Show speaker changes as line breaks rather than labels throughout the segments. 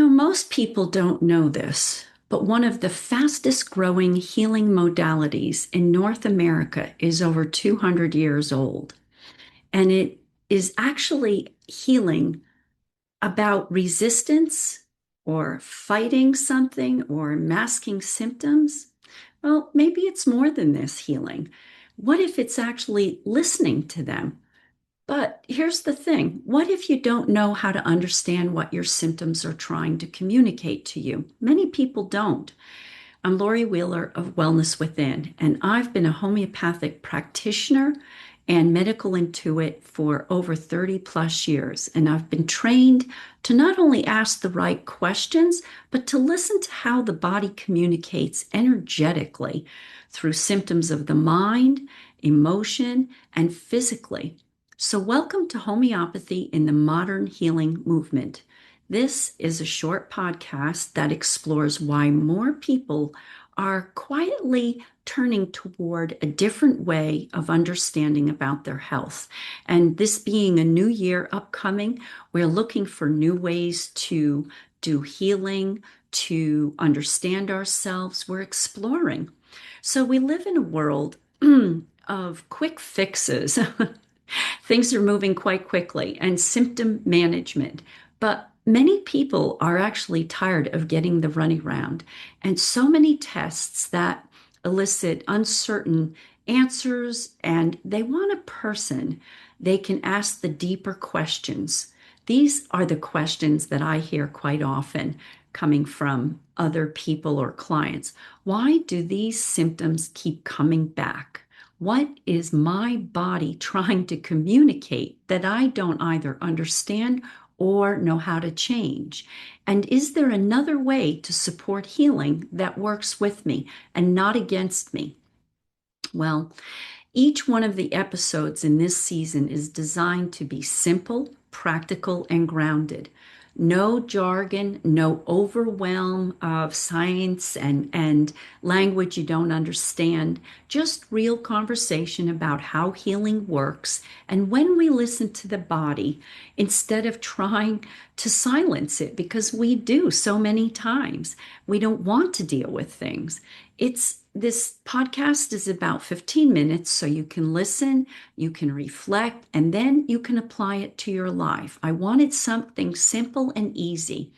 Most people don't know this, but one of the fastest growing healing modalities in North America is over 200 years old. And it is actually healing about resistance or fighting something or masking symptoms. Well, maybe it's more than this healing. What if it's actually listening to them? But here's the thing. What if you don't know how to understand what your symptoms are trying to communicate to you? Many people don't. I'm Laurie Wheeler of Wellness Within, and I've been a homeopathic practitioner and medical intuit for over 30 plus years. And I've been trained to not only ask the right questions, but to listen to how the body communicates energetically through symptoms of the mind, emotion, and physically. So, welcome to Homeopathy in the Modern Healing Movement. This is a short podcast that explores why more people are quietly turning toward a different way of understanding about their health. And this being a new year upcoming, we're looking for new ways to do healing, to understand ourselves. We're exploring. So, we live in a world of quick fixes. Things are moving quite quickly and symptom management. But many people are actually tired of getting the runaround, and so many tests that elicit uncertain answers, and they want a person they can ask the deeper questions. These are the questions that I hear quite often coming from other people or clients. Why do these symptoms keep coming back? What is my body trying to communicate that I don't either understand or know how to change? And is there another way to support healing that works with me and not against me? Well, each one of the episodes in this season is designed to be simple, practical, and grounded. No jargon, no overwhelm of science and language you don't understand, just real conversation about how healing works and when we listen to the body instead of trying to silence it, because we do so many times. We don't want to deal with things. This podcast is about 15 minutes, so you can listen, you can reflect, and then you can apply it to your life. I wanted something simple and easy.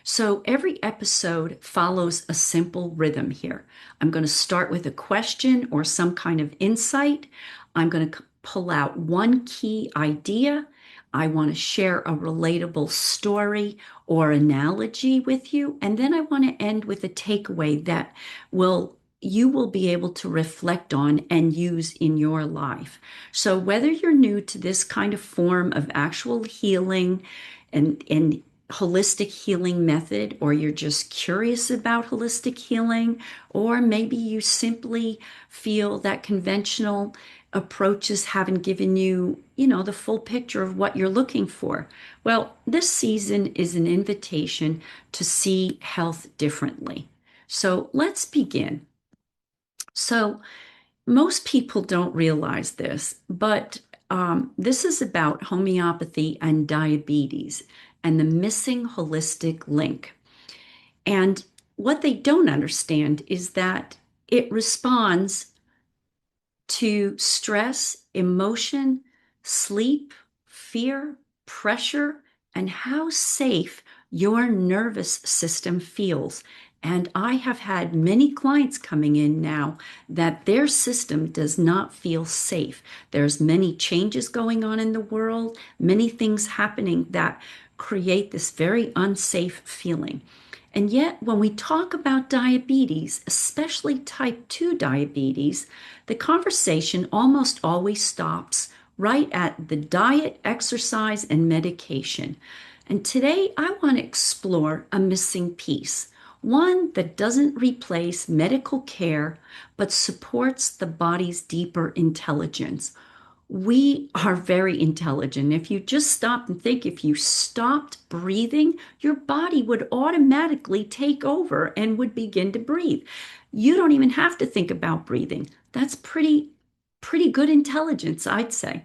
So every episode follows a simple rhythm here. I'm going to start with a question or some kind of insight. I'm going to pull out one key idea. I want to share a relatable story or analogy with you. And then I want to end with a takeaway that you will be able to reflect on and use in your life. So whether you're new to this kind of form of actual healing and holistic healing method, or you're just curious about holistic healing, or maybe you simply feel that conventional approaches haven't given you, the full picture of what you're looking for. Well, this season is an invitation to see health differently. So let's begin. So most people don't realize this, but this is about homeopathy and diabetes and the missing holistic link. And what they don't understand is that it responds to stress, emotion, sleep, fear, pressure, and how safe your nervous system feels. And I have had many clients coming in now that their system does not feel safe. There's many changes going on in the world, many things happening that create this very unsafe feeling. And yet, when we talk about diabetes, especially type 2 diabetes, the conversation almost always stops right at the diet, exercise, and medication. And today, I want to explore a missing piece, one that doesn't replace medical care, but supports the body's deeper intelligence. We are very intelligent. If you just stop and think, if you stopped breathing, your body would automatically take over and would begin to breathe. You don't even have to think about breathing. That's pretty good intelligence, I'd say.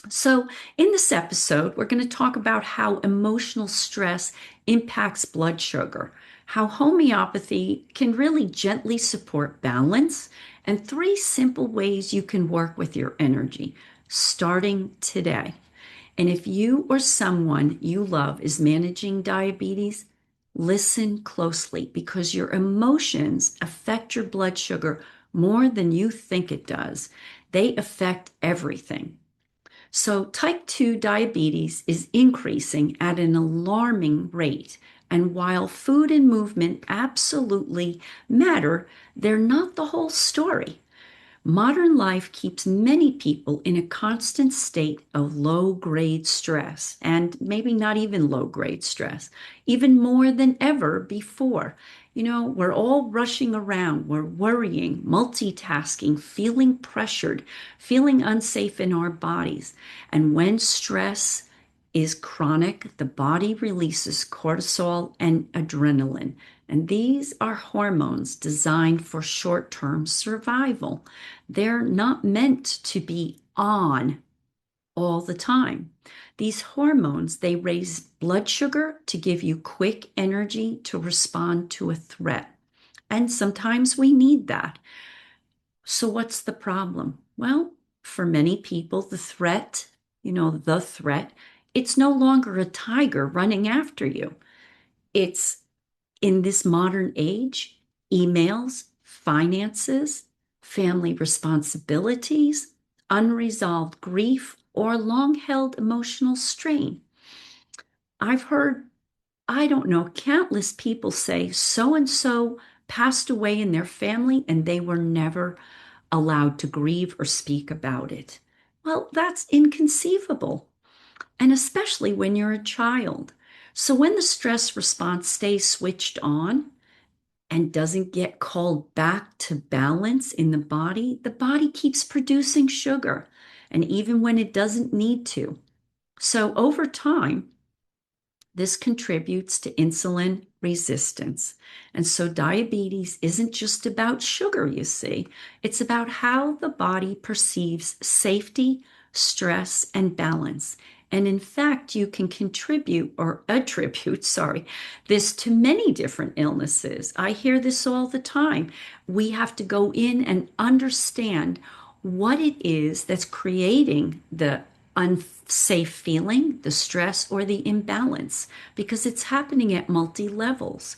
So, in this episode, we're going to talk about how emotional stress impacts blood sugar, how homeopathy can really gently support balance, and three simple ways you can work with your energy starting today. And if you or someone you love is managing diabetes, listen closely because your emotions affect your blood sugar more than you think it does. They affect everything. So, type 2 diabetes is increasing at an alarming rate. And while food and movement absolutely matter, they're not the whole story. Modern life keeps many people in a constant state of low grade stress, and maybe not even low grade stress, even more than ever before. We're all rushing around, we're worrying, multitasking, feeling pressured, feeling unsafe in our bodies. And when stress is chronic, the body releases cortisol and adrenaline. And these are hormones designed for short term survival. They're not meant to be on all the time. These hormones, they raise blood sugar to give you quick energy to respond to a threat. And sometimes we need that. So, what's the problem? Well, for many people, the threat, it's no longer a tiger running after you. It's in this modern age, emails, finances, family responsibilities, unresolved grief, or long held emotional strain. I've heard, I don't know, countless people say so and so passed away in their family and they were never allowed to grieve or speak about it. Well, that's inconceivable, and especially when you're a child. So when the stress response stays switched on, and doesn't get called back to balance in the body keeps producing sugar, and even when it doesn't need to. So over time, this contributes to insulin resistance. And so diabetes isn't just about sugar, you see. It's about how the body perceives safety, stress, and balance. And in fact, you can contribute or attribute, sorry, this to many different illnesses. I hear this all the time. We have to go in and understand what it is that's creating the unsafe feeling, the stress, or the imbalance, because it's happening at multi levels.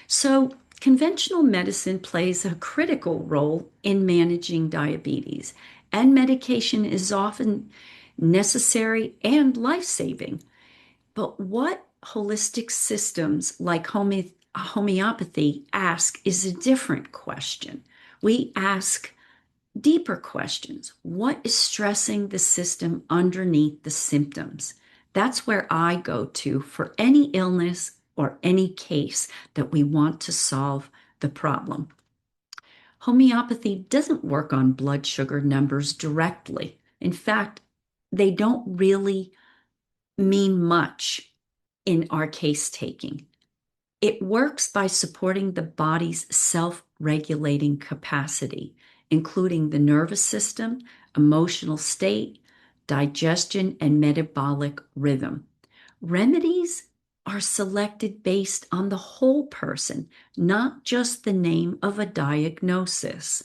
So, conventional medicine plays a critical role in managing diabetes, and medication is often necessary and life saving. But what holistic systems like homeopathy ask is a different question. We ask deeper questions. What is stressing the system underneath the symptoms? That's where I go to for any illness or any case that we want to solve the problem. Homeopathy doesn't work on blood sugar numbers directly. In fact, they don't really mean much in our case taking. It works by supporting the body's self regulating capacity, including the nervous system, emotional state, digestion, and metabolic rhythm. Remedies are selected based on the whole person, not just the name of a diagnosis.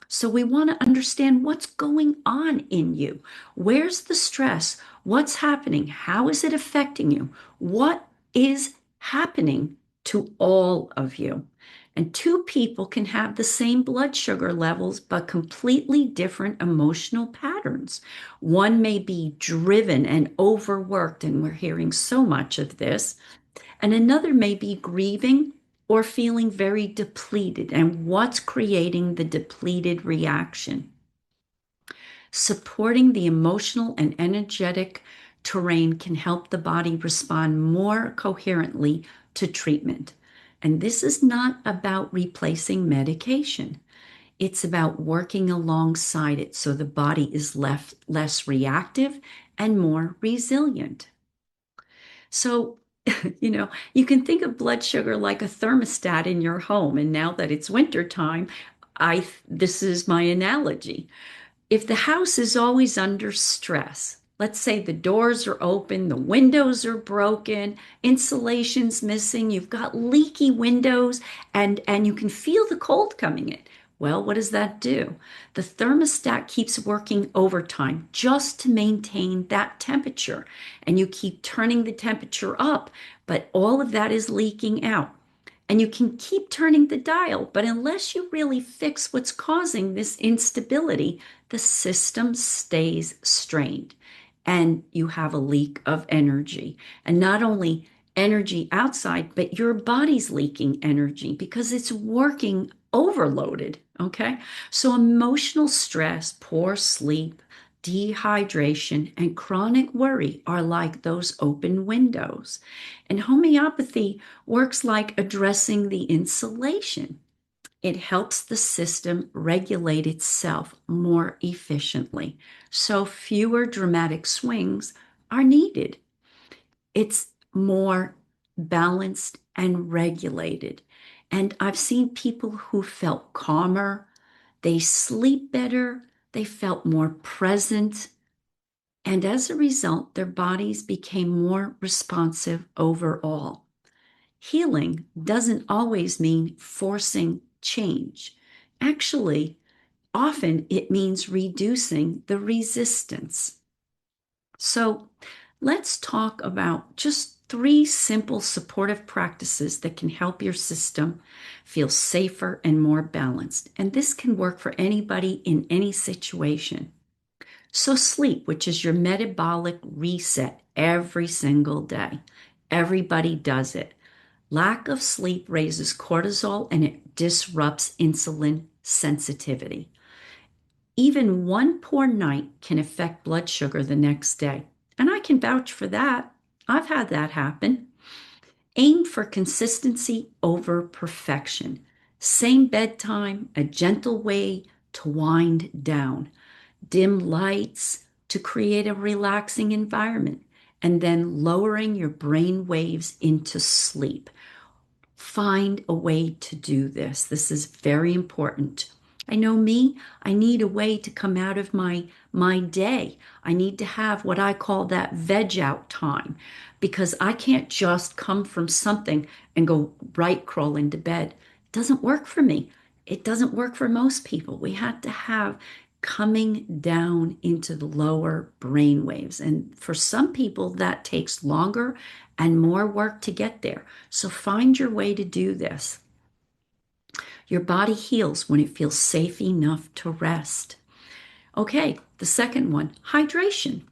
So we want to understand what's going on in you. Where's the stress? What's happening? How is it affecting you? What is happening to all of you? And two people can have the same blood sugar levels, but completely different emotional patterns. One may be driven and overworked, and we're hearing so much of this, and another may be grieving or feeling very depleted. And what's creating the depleted reaction? Supporting the emotional and energetic terrain can help the body respond more coherently to treatment. And this is not about replacing medication. It's about working alongside it so the body is left less reactive and more resilient. So, you can think of blood sugar like a thermostat in your home. And now that it's winter time, this is my analogy. If the house is always under stress, Let's say the doors are open, the windows are broken, insulation's missing, you've got leaky windows, and you can feel the cold coming in. Well, what does that do? The thermostat keeps working overtime just to maintain that temperature. And you keep turning the temperature up, but all of that is leaking out. And you can keep turning the dial, but unless you really fix what's causing this instability, the system stays strained and you have a leak of energy. And not only energy outside, but your body's leaking energy because it's working overloaded. Okay. So emotional stress, poor sleep, dehydration, and chronic worry are like those open windows. And homeopathy works like addressing the insulation. It helps the system regulate itself more efficiently, so fewer dramatic swings are needed. It's more balanced and regulated. And I've seen people who felt calmer, they sleep better, they felt more present, and as a result, their bodies became more responsive overall. Healing doesn't always mean forcing change. Actually, often it means reducing the resistance. So let's talk about just three simple supportive practices that can help your system feel safer and more balanced. And this can work for anybody in any situation. So, sleep, which is your metabolic reset every single day. Everybody does it. Lack of sleep raises cortisol and it disrupts insulin sensitivity. Even one poor night can affect blood sugar the next day. And I can vouch for that. I've had that happen. Aim for consistency over perfection. Same bedtime, a gentle way to wind down. Dim lights to create a relaxing environment, and then lowering your brain waves into sleep. Find a way to do this. This is very important. I know me, I need a way to come out of my day. I need to have what I call that veg out time because I can't just come from something and go right crawl into bed. It doesn't work for me. It doesn't work for most people. We have to have coming down into the lower brain waves. And for some people, that takes longer and more work to get there. So find your way to do this. Your body heals when it feels safe enough to rest. Okay, the second one, hydration.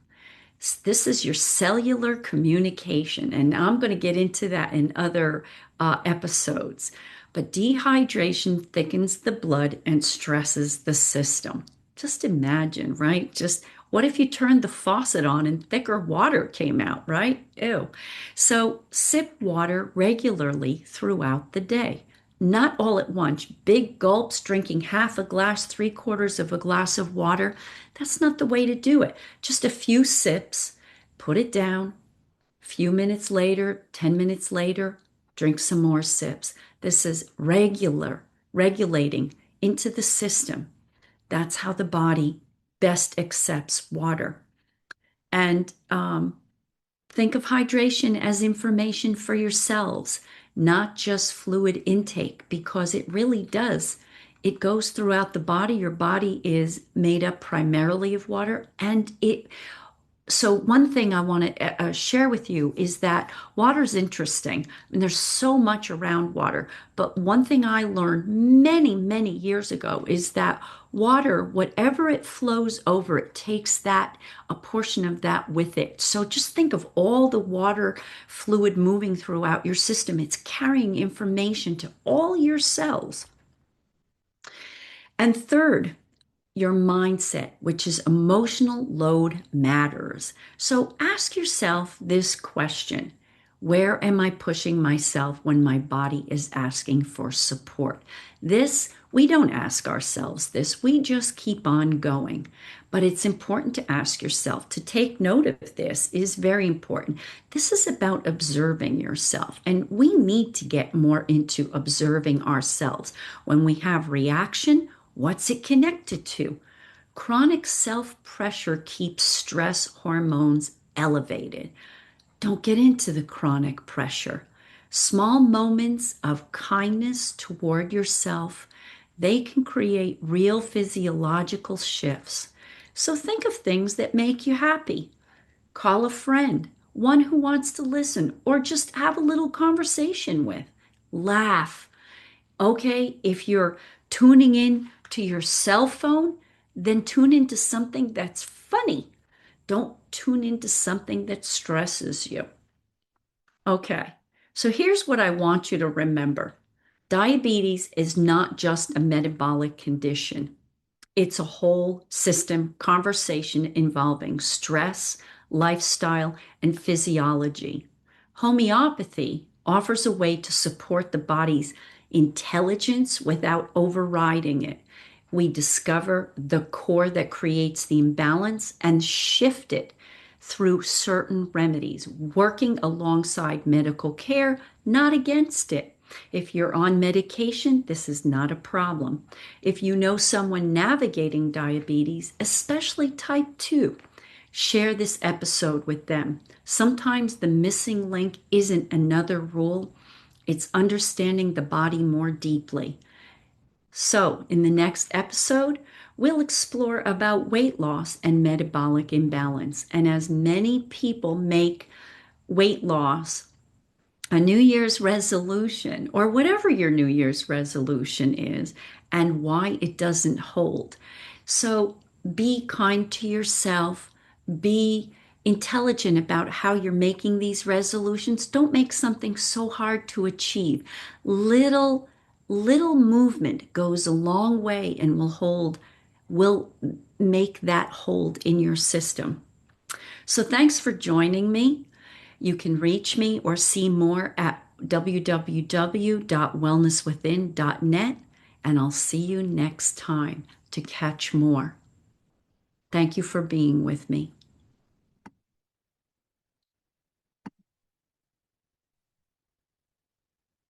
This is your cellular communication, and I'm going to get into that in other episodes. But dehydration thickens the blood and stresses the system. Just imagine, right? Just what if you turned the faucet on and thicker water came out, right? Ew. So sip water regularly throughout the day. Not all at once, big gulps, drinking half a glass, three-quarters of a glass of water. That's not the way to do it. Just a few sips, put it down. A few minutes later, 10 minutes later, drink some more sips. This is regulating into the system. That's how the body best accepts water. And think of hydration as information for yourselves, not just fluid intake, because it really does. It goes throughout the body. Your body is made up primarily of water, and so one thing I want to share with you is that water is interesting, and there's so much around water. But one thing I learned many, many years ago is that water, whatever it flows over, it takes that a portion of that with it. So just think of all the water fluid moving throughout your system. It's carrying information to all your cells. And third, your mindset, which is emotional load matters. So ask yourself this question. Where am I pushing myself when my body is asking for support? This, we don't ask ourselves this, we just keep on going. But it's important to ask yourself, to take note of this is very important. This is about observing yourself, and we need to get more into observing ourselves. When we have reaction, what's it connected to? Chronic self-pressure keeps stress hormones elevated. Don't get into the chronic pressure. Small moments of kindness toward yourself, they can create real physiological shifts. So think of things that make you happy. Call a friend, one who wants to listen, or just have a little conversation with. Laugh. Okay, if you're tuning in to your cell phone, then tune into something that's funny. Don't tune into something that stresses you. Okay, so here's what I want you to remember. Diabetes is not just a metabolic condition. It's a whole system conversation involving stress, lifestyle, and physiology. Homeopathy offers a way to support the body's intelligence without overriding it. We discover the core that creates the imbalance and shift it through certain remedies, working alongside medical care, not against it. If you're on medication, this is not a problem. If you know someone navigating diabetes, especially type 2, share this episode with them. Sometimes the missing link isn't another rule, it's understanding the body more deeply. So, in the next episode, we'll explore about weight loss and metabolic imbalance. And as many people make weight loss a New Year's resolution, or whatever your New Year's resolution is, and why it doesn't hold. So be kind to yourself, be intelligent about how you're making these resolutions. Don't make something so hard to achieve. Little movement goes a long way and will make that hold in your system. So thanks for joining me. You can reach me or see more at www.wellnesswithin.net, and I'll see you next time to catch more. Thank you for being with me.